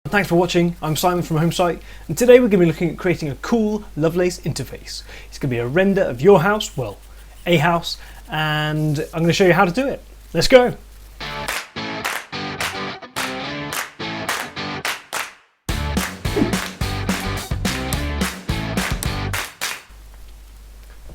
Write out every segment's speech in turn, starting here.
Thanks for watching. I'm Simon from HomeSite, and today we're going to be looking at creating a cool Lovelace interface. It's going to be a render of your house, well, a house, and I'm going to show you how to do it. Let's go!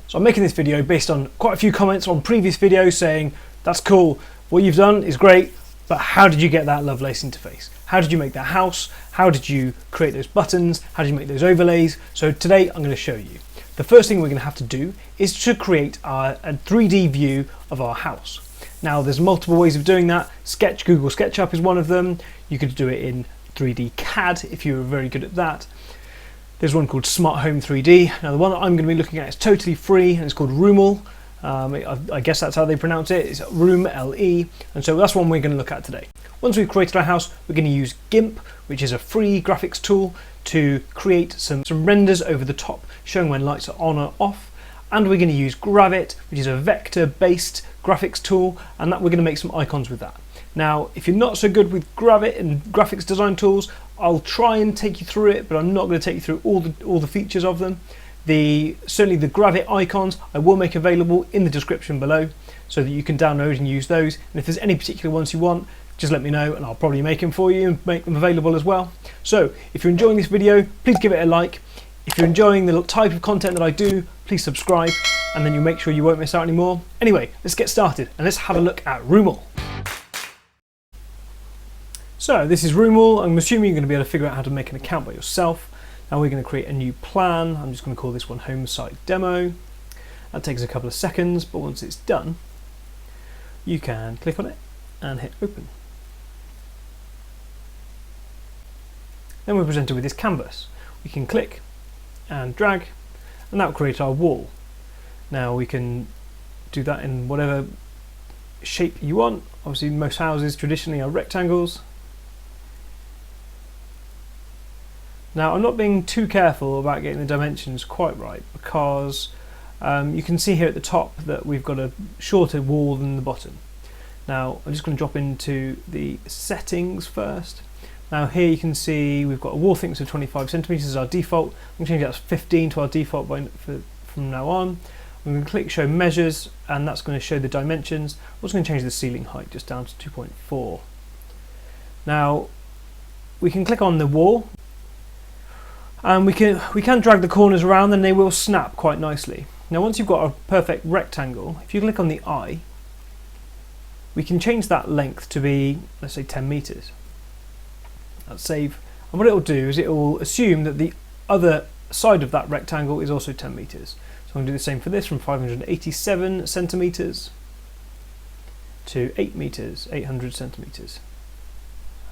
So I'm making this video based on quite a few comments on previous videos saying, that's cool, what you've done is great, but how did you get that Lovelace interface? How did you make that house? How did you create those buttons? How did you make those overlays? So today I'm going to show you. The first thing we're going to have to do is to create a 3D view of our house. Now there's multiple ways of doing that. Google SketchUp is one of them. You could do it in 3D CAD if you were very good at that. There's one called Smart Home 3D. Now the one that I'm going to be looking at is totally free and it's called Roomle. I guess that's how they pronounce it. It's Roomle, and so that's one we're going to look at today. Once we've created our house, we're going to use GIMP, which is a free graphics tool, to create some renders over the top, showing when lights are on or off. And we're going to use Gravit, which is a vector-based graphics tool, and that we're going to make some icons with that. Now, if you're not so good with Gravit and graphics design tools, I'll try and take you through it, but I'm not going to take you through all the features of them. Certainly the Gravit icons I will make available in the description below so that you can download and use those, and if there's any particular ones you want, just let me know and I'll probably make them for you and make them available as well. So if you're enjoying this video, please give it a like. If you're enjoying the type of content that I do, please subscribe, and then you'll make sure you won't miss out anymore. Anyway, let's get started and let's have a look at Roomle. So this is Roomle. I'm assuming you're going to be able to figure out how to make an account by yourself. Now we're going to create a new plan. I'm just going to call this one HomeSite Demo. That takes a couple of seconds, but once it's done, you can click on it and hit open. Then we're presented with this canvas. We can click and drag, and that will create our wall. Now we can do that in whatever shape you want. Obviously most houses traditionally are rectangles. Now I'm not being too careful about getting the dimensions quite right because you can see here at the top that we've got a shorter wall than the bottom. Now I'm just going to drop into the settings first. Now here you can see we've got a wall thickness of 25 centimeters as our default. I'm going to change that to 15 to our default from now on. I'm going to click show measures and that's going to show the dimensions. I'm also going to change the ceiling height just down to 2.4. Now we can click on the wall. And we can drag the corners around and they will snap quite nicely. Now once you've got a perfect rectangle, if you click on the eye, we can change that length to be, let's say 10 meters. That's save. And what it will do is it will assume that the other side of that rectangle is also 10 meters. So I'm going to do the same for this, from 587 centimeters to 8 meters, 800 centimeters.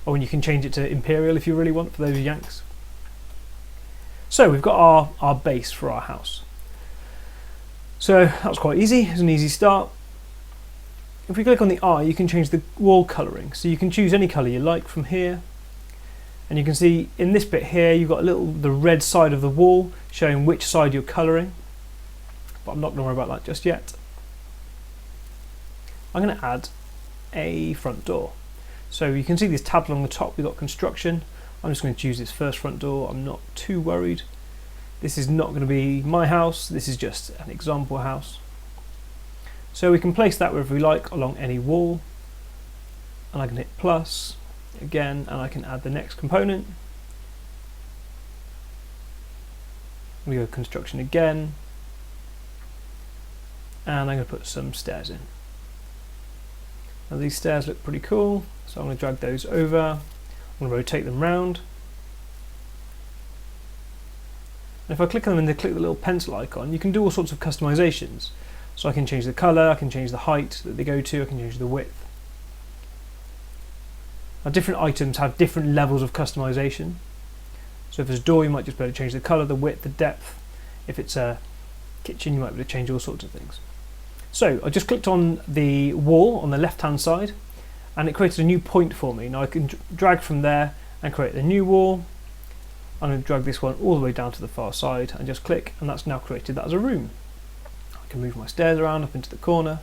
Oh, and you can change it to imperial if you really want, for those Yanks. So we've got our base for our house. So that was quite easy. It's an easy start. If we click on the eye, you can change the wall colouring. So you can choose any colour you like from here. And you can see in this bit here, you've got the red side of the wall showing which side you're colouring. But I'm not going to worry about that just yet. I'm going to add a front door. So you can see these tabs along the top. We've got construction. I'm just going to choose this first front door. I'm not too worried. This is not going to be my house. This is just an example house. So we can place that wherever we like along any wall. And I can hit plus again, and I can add the next component. We go construction again. And I'm going to put some stairs in. Now these stairs look pretty cool, so I'm going to drag those over. I'm going to rotate them round. And if I click on them and they click the little pencil icon, you can do all sorts of customizations. So I can change the colour, I can change the height that they go to, I can change the width. Now different items have different levels of customization. So if there's a door, you might just be able to change the colour, the width, the depth. If it's a kitchen, you might be able to change all sorts of things. So I just clicked on the wall on the left hand side, and it created a new point for me. Now I can drag from there and create a new wall. I'm going to drag this one all the way down to the far side and just click, and that's now created that as a room. I can move my stairs around up into the corner.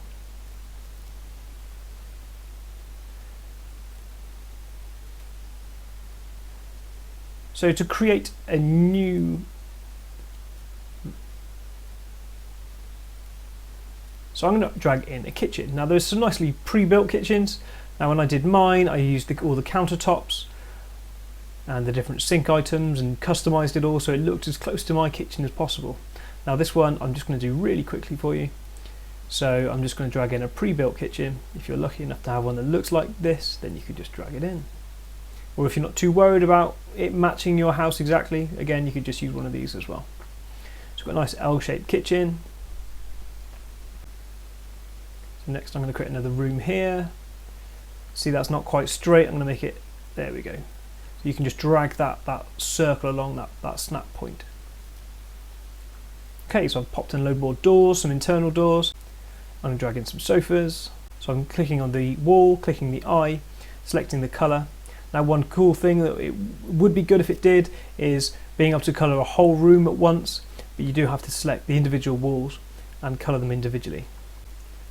So to create a new... So I'm going to drag in a kitchen. Now there's some nicely pre-built kitchens. Now when I did mine, I used all the countertops and the different sink items and customized it all so it looked as close to my kitchen as possible. Now this one I'm just going to do really quickly for you. So I'm just going to drag in a pre-built kitchen. If you're lucky enough to have one that looks like this, then you could just drag it in. Or if you're not too worried about it matching your house exactly, again you could just use one of these as well. So we've got a nice L-shaped kitchen. So next I'm going to create another room here. See, that's not quite straight. I'm going to make it, there we go. So you can just drag that circle along that snap point. Okay, so I've popped in a load more doors, some internal doors. I'm going to drag in some sofas. So I'm clicking on the wall, clicking the eye, selecting the colour. Now one cool thing that it would be good if it did is being able to colour a whole room at once, but you do have to select the individual walls and colour them individually.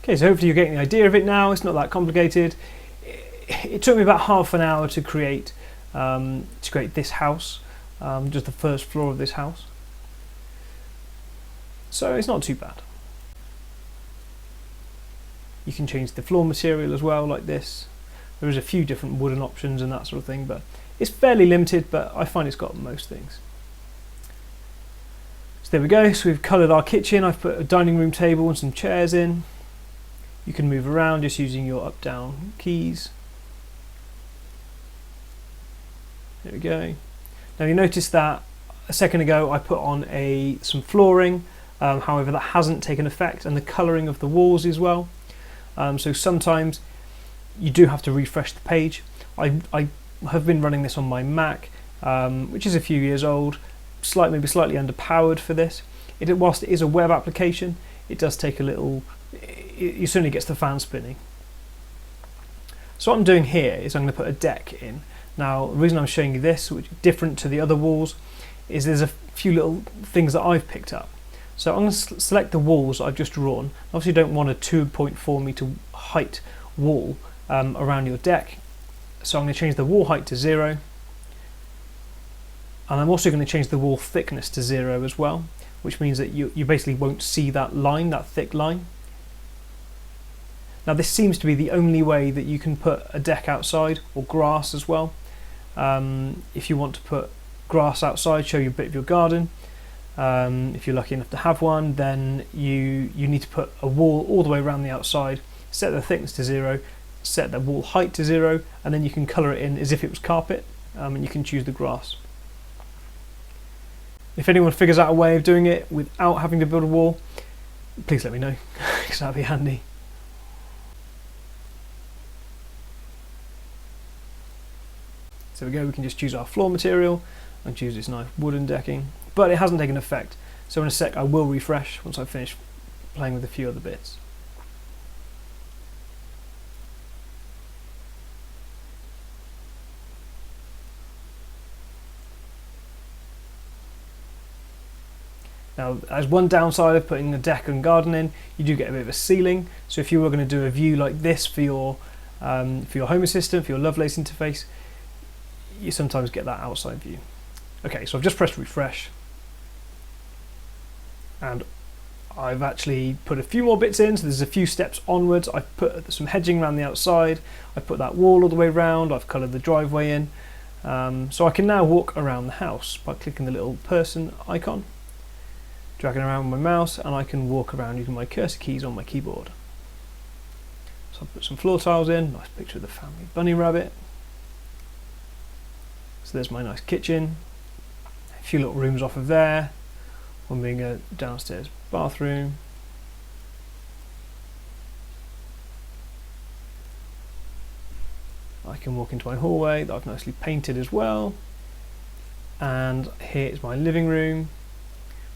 Okay, so hopefully you're getting the idea of it now. It's not that complicated. It took me about half an hour to create this house, just the first floor of this house. So it's not too bad. You can change the floor material as well, like this. There is a few different wooden options and that sort of thing, but it's fairly limited, but I find it's got most things. So there we go, so we've coloured our kitchen. I've put a dining room table and some chairs in. You can move around just using your up-down keys. There we go. Now you notice that a second ago I put on some flooring, however that hasn't taken effect, and the colouring of the walls as well. So sometimes you do have to refresh the page. I have been running this on my Mac, which is a few years old, maybe slightly underpowered for this. Whilst it is a web application, it does take a little, it certainly gets the fan spinning. So what I'm doing here is I'm going to put a deck in. Now the reason I'm showing you this, which is different to the other walls, is there's a few little things that I've picked up. So I'm going to select the walls I've just drawn. Obviously you don't want a 2.4 meter height wall around your deck. So I'm going to change the wall height to 0. And I'm also going to change the wall thickness to 0 as well, which means that you basically won't see that line, that thick line. Now this seems to be the only way that you can put a deck outside, or grass as well. If you want to put grass outside, show you a bit of your garden. If you're lucky enough to have one, then you need to put a wall all the way around the outside, set the thickness to 0, set the wall height to 0, and then you can colour it in as if it was carpet, and you can choose the grass. If anyone figures out a way of doing it without having to build a wall, please let me know, because that'd be handy. So there we go, we can just choose our floor material and choose this nice wooden decking, but it hasn't taken effect. So in a sec I will refresh once I've finished playing with a few other bits. Now, as one downside of putting a deck and garden in, you do get a bit of a ceiling. So if you were going to do a view like this for your Home Assistant, for your Lovelace interface, you sometimes get that outside view. Okay, so I've just pressed refresh, and I've actually put a few more bits in, so there's a few steps onwards. I've put some hedging around the outside, I've put that wall all the way around, I've coloured the driveway in, so I can now walk around the house by clicking the little person icon, dragging around with my mouse, and I can walk around using my cursor keys on my keyboard. So I've put some floor tiles in, nice picture of the family bunny rabbit. So there's my nice kitchen, a few little rooms off of there, one being a downstairs bathroom. I can walk into my hallway that I've nicely painted as well. And here is my living room,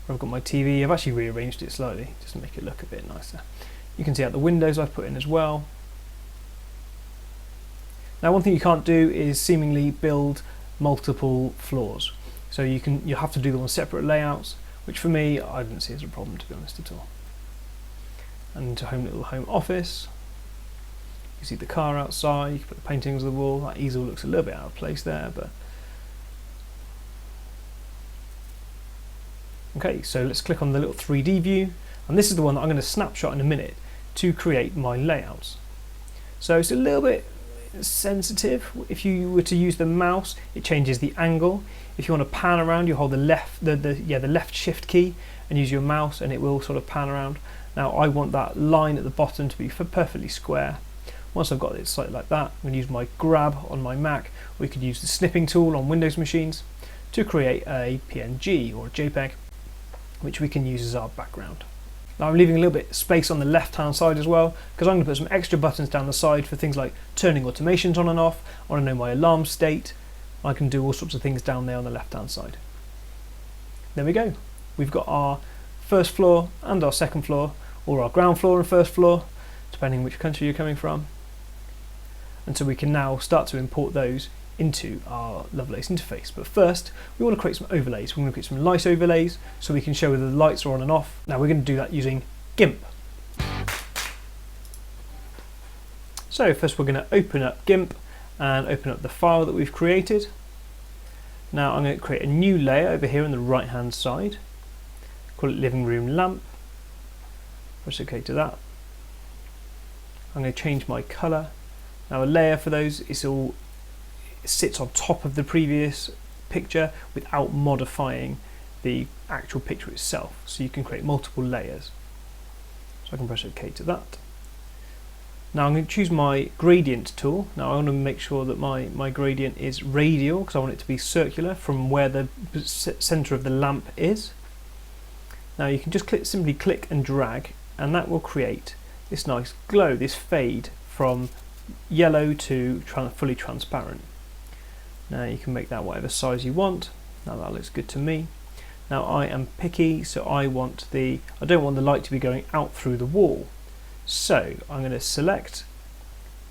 where I've got my TV. I've actually rearranged it slightly just to make it look a bit nicer. You can see out the windows I've put in as well. Now one thing you can't do is seemingly build multiple floors. So you have to do them on separate layouts, which for me I didn't see as a problem, to be honest, at all. And into little home office. You see the car outside, you can put the paintings on the wall. That easel looks a little bit out of place there, but Okay, so let's click on the little 3D view, and this is the one that I'm going to snapshot in a minute to create my layouts. So it's a little bit sensitive. If you were to use the mouse, it changes the angle. If you want to pan around, you hold the left shift key and use your mouse, and it will sort of pan around. Now I want that line at the bottom to be perfectly square. Once I've got it slightly like that, I'm going to use my grab on my Mac, or you could use the snipping tool on Windows machines to create a PNG or a JPEG, which we can use as our background. Now I'm leaving a little bit of space on the left hand side as well, because I'm going to put some extra buttons down the side for things like turning automations on and off. I want to know my alarm state. I can do all sorts of things down there on the left hand side. There we go. We've got our first floor and our second floor, or our ground floor and first floor, depending which country you're coming from. And so we can now start to import those into our Lovelace interface. But first, we want to create some overlays. We're going to create some light overlays so we can show whether the lights are on and off. Now we're going to do that using GIMP. So first we're going to open up GIMP and open up the file that we've created. Now I'm going to create a new layer over here on the right hand side. Call it living room lamp. Press OK to that. I'm going to change my colour. Now a layer for those is all sits on top of the previous picture without modifying the actual picture itself, so you can create multiple layers. So I can press OK to that. Now I'm going to choose my gradient tool. Now I want to make sure that my gradient is radial, because I want it to be circular from where the centre of the lamp is. Now you can just simply click and drag, and that will create this nice glow, this fade from yellow to fully transparent. Now you can make that whatever size you want. Now that looks good to me. Now I am picky, so I don't want the light to be going out through the wall. So I'm going to select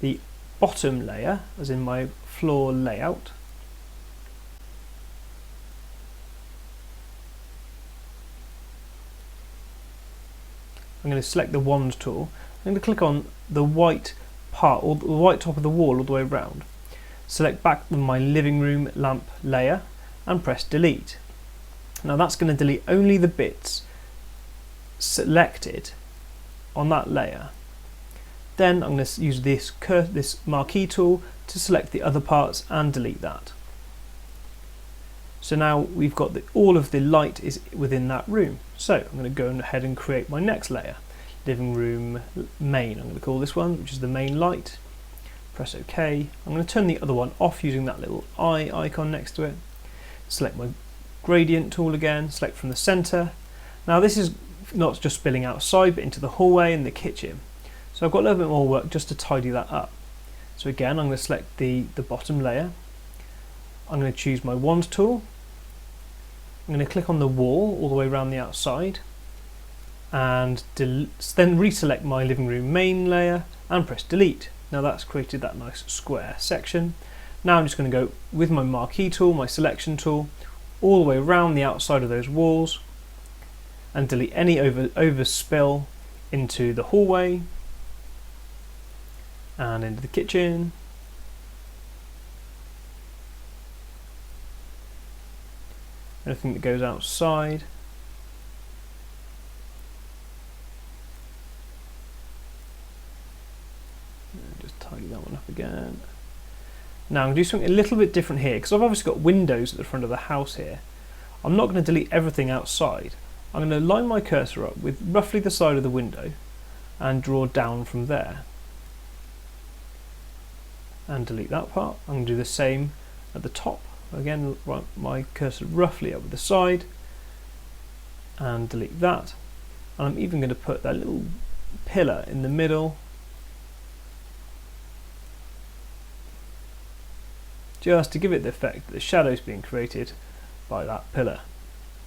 the bottom layer, as in my floor layout. I'm going to select the wand tool. I'm going to click on the white part, or the white top of the wall all the way around. Select back my living room lamp layer and press delete. Now that's going to delete only the bits selected on that layer. Then I'm going to use this marquee tool to select the other parts and delete that. So now we've got all of the light is within that room. So I'm going to go ahead and create my next layer. Living room main, I'm going to call this one, which is the main light. Press OK. I'm going to turn the other one off using that little eye icon next to it. Select my gradient tool again, select from the center. Now this is not just spilling outside, but into the hallway and the kitchen. So I've got a little bit more work just to tidy that up. So again, I'm going to select the bottom layer. I'm going to choose my wand tool. I'm going to click on the wall all the way around the outside, and then reselect my living room main layer and press delete. Now that's created that nice square section. Now I'm just going to go with my marquee tool, my selection tool, all the way around the outside of those walls and delete any overspill into the hallway and into the kitchen. Anything that goes outside. Just tidy that one up again. Now I'm going to do something a little bit different here, because I've obviously got windows at the front of the house here. I'm not going to delete everything outside. I'm going to line my cursor up with roughly the side of the window and draw down from there. And delete that part. I'm going to do the same at the top. Again, right my cursor roughly up with the side and delete that. And I'm even going to put that little pillar in the middle, just to give it the effect that the shadow's being created by that pillar,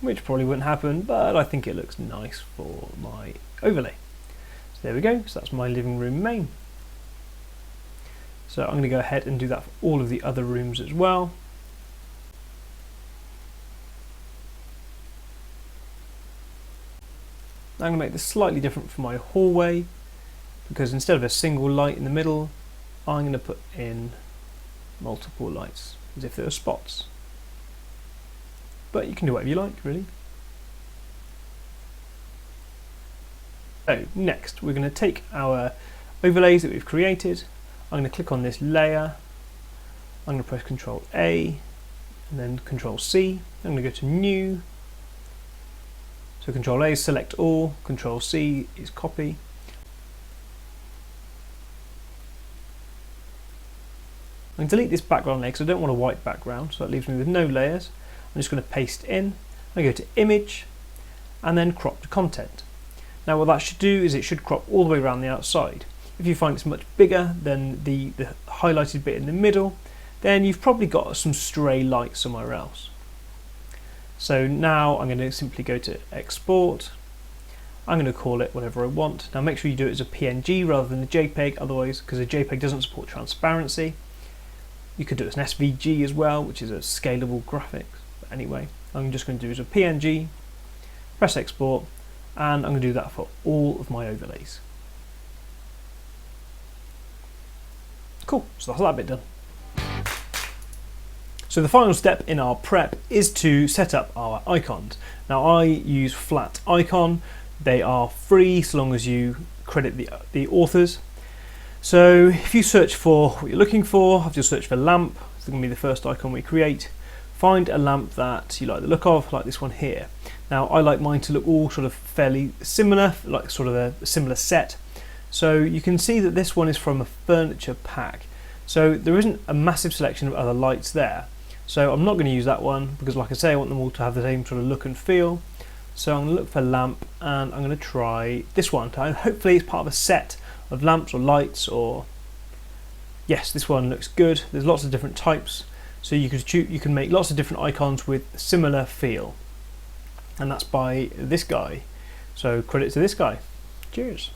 which probably wouldn't happen, but I think it looks nice for my overlay. So there we go, so that's my living room main. So I'm going to go ahead and do that for all of the other rooms as well. I'm going to make this slightly different for my hallway, because instead of a single light in the middle, I'm going to put in multiple lights, as if they were spots. But you can do whatever you like, really. So next we're going to take our overlays that we've created. I'm going to click on this layer, I'm going to press Ctrl A and then Ctrl C. I'm going to go to new. So Ctrl A is select all, Ctrl C is copy. I'm going to delete this background layer because I don't want a white background, so that leaves me with no layers. I'm just going to paste in. I go to image and then crop to content. Now what that should do is it should crop all the way around the outside. If you find it's much bigger than the highlighted bit in the middle, then you've probably got some stray light somewhere else. So now I'm going to simply go to export. I'm going to call it whatever I want. Now make sure you do it as a PNG rather than a JPEG, otherwise, because a JPEG doesn't support transparency. You could do it as an SVG as well, which is a scalable graphics. But anyway, I'm just going to do it as a PNG, press export, and I'm going to do that for all of my overlays. Cool, so that's that bit done. So the final step in our prep is to set up our icons. Now I use flat icon. They are free so long as you credit the authors. So if you search for what you're looking for, I've just searched for lamp. It's going to be the first icon we create. Find a lamp that you like the look of, like this one here. Now I like mine to look all sort of fairly similar, like sort of a similar set. So you can see that this one is from a furniture pack. So there isn't a massive selection of other lights there. So I'm not going to use that one because, like I say, I want them all to have the same sort of look and feel. So I'm going to look for lamp and I'm going to try this one. Hopefully it's part of a set of lamps or lights, or yes, this one looks good. There's lots of different types. So you can make lots of different icons with similar feel. And that's by this guy. So credit to this guy. Cheers.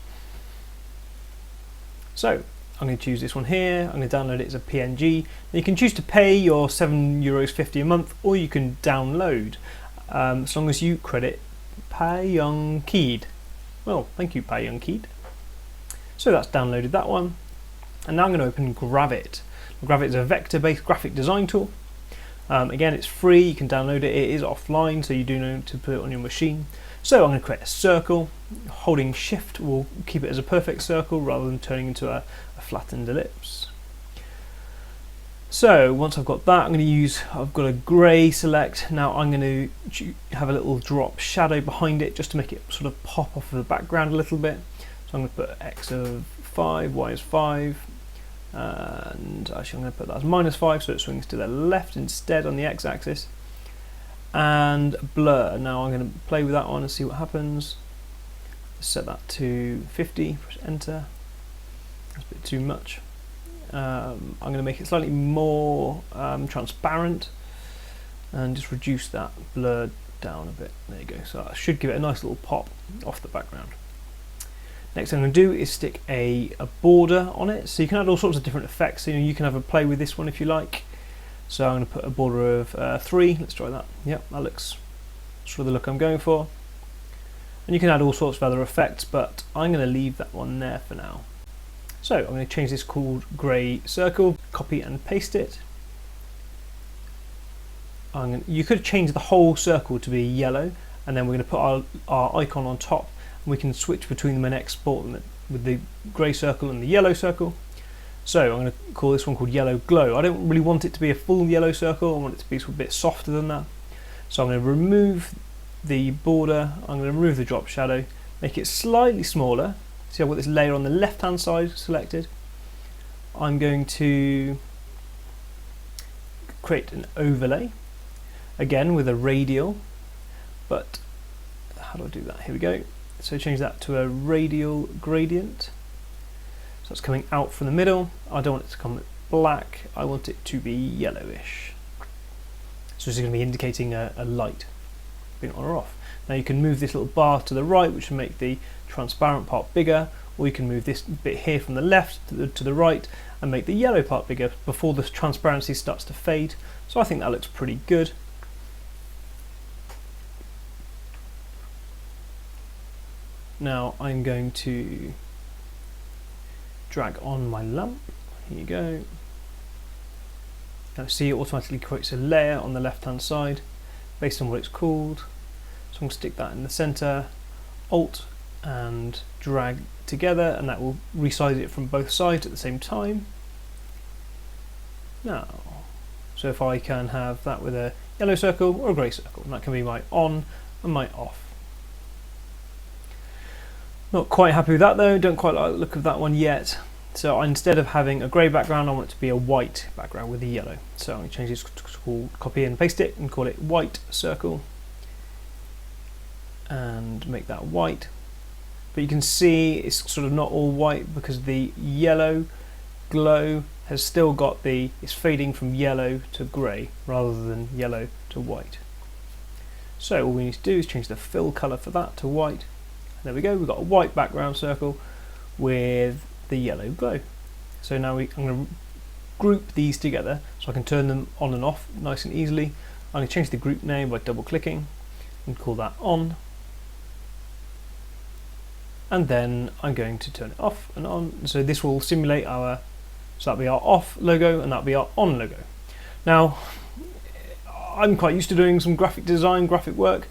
So I'm going to choose this one here. I'm going to download it as a PNG. Now you can choose to pay your €7.50 a month, or you can download, as long as you credit Payungkeed. Well, thank you, Payungkeed. So that's downloaded that one. And now I'm going to open Gravit. Gravit is a vector-based graphic design tool. Again, it's free. You can download it. It is offline, so you do know to put it on your machine. So I'm going to create a circle. Holding Shift will keep it as a perfect circle rather than turning into a flattened ellipse. So once I've got that, I've got a grey select. Now I'm going to have a little drop shadow behind it just to make it sort of pop off of the background a little bit. So I'm going to put X of 5, Y is 5, and actually I'm going to put that as -5 so it swings to the left instead on the X axis. And blur. Now I'm going to play with that one and see what happens. Set that to 50, press enter. That's a bit too much. I'm going to make it slightly more transparent and just reduce that blur down a bit. There you go. So that should give it a nice little pop off the background. Next thing I'm going to do is stick a border on it. So you can add all sorts of different effects. So, you can have a play with this one if you like. So I'm going to put a border of 3. Let's try that. Yep, that looks sort of the look I'm going for. And you can add all sorts of other effects, but I'm going to leave that one there for now. So I'm going to change this called grey circle, copy and paste it. You could change the whole circle to be yellow, and then we're going to put our icon on top, and we can switch between them and export them with the grey circle and the yellow circle. So I'm going to call this one called Yellow Glow. I don't really want it to be a full yellow circle, I want it to be a bit softer than that. So I'm going to remove the border, I'm going to remove the drop shadow, make it slightly smaller. See, I've got this layer on the left hand side selected. I'm going to create an overlay, again with a radial, but how do I do that? Here we go. So change that to a radial gradient. So it's coming out from the middle. I don't want it to come black, I want it to be yellowish. So this is going to be indicating a light being on or off. Now you can move this little bar to the right, which will make the transparent part bigger, or you can move this bit here from the left to the right and make the yellow part bigger before the transparency starts to fade. So I think that looks pretty good. Now I'm going to drag on my lamp. Here you go. Now see, it automatically creates a layer on the left hand side based on what it's called. So I'm going to stick that in the center. Alt and drag together, and that will resize it from both sides at the same time. Now, so if I can have that with a yellow circle or a grey circle, and that can be my on and my off. Not quite happy with that though, don't quite like the look of that one yet. So instead of having a grey background, I want it to be a white background with a yellow. So I'm going to change this to call, copy and paste it and call it white circle. And make that white. But you can see it's sort of not all white because the yellow glow has still got it's fading from yellow to grey rather than yellow to white. So all we need to do is change the fill colour for that to white. There we go, we've got a white background circle with the yellow glow. So now I'm going to group these together so I can turn them on and off nice and easily. I'm going to change the group name by double clicking and call that on. And then I'm going to turn it off and on. So this will simulate so that'll be our off logo and that'll be our on logo. Now, I'm quite used to doing some graphic design, graphic work.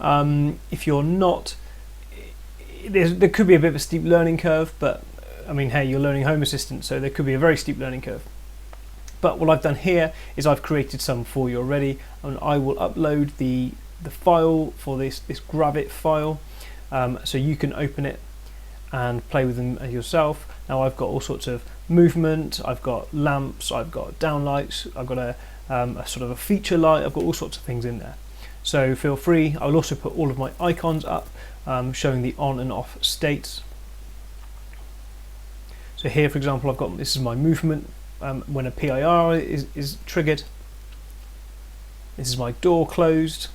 If you're not, there could be a bit of a steep learning curve, but I mean, hey, you're learning Home Assistant, so there could be a very steep learning curve. But what I've done here is I've created some for you already, and I will upload the file for this Gravit file, so you can open it and play with them yourself. Now I've got all sorts of movement, I've got lamps, I've got downlights, I've got a sort of a feature light, I've got all sorts of things in there. So feel free. I'll also put all of my icons up showing the on and off states. So here, for example, I've got, this is my movement when a PIR is triggered. This is my door closed.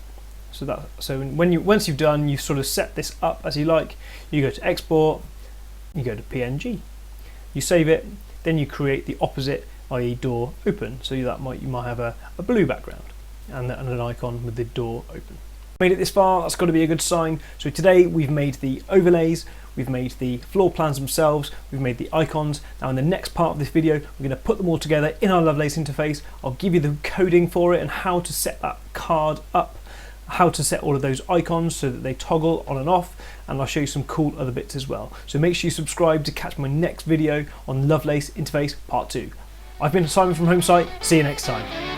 So once you've done, you've sort of set this up as you like. You go to export, you go to PNG, you save it, then you create the opposite, i.e. door open. So you might have a blue background and an icon with the door open. Made it this far, that's got to be a good sign. So today we've made the overlays, we've made the floor plans themselves, we've made the icons. Now in the next part of this video, we're going to put them all together in our Lovelace interface. I'll give you the coding for it and how to set that card up, how to set all of those icons so that they toggle on and off, and I'll show you some cool other bits as well. So make sure you subscribe to catch my next video on Lovelace Interface Part 2. I've been Simon from Homesite, see you next time.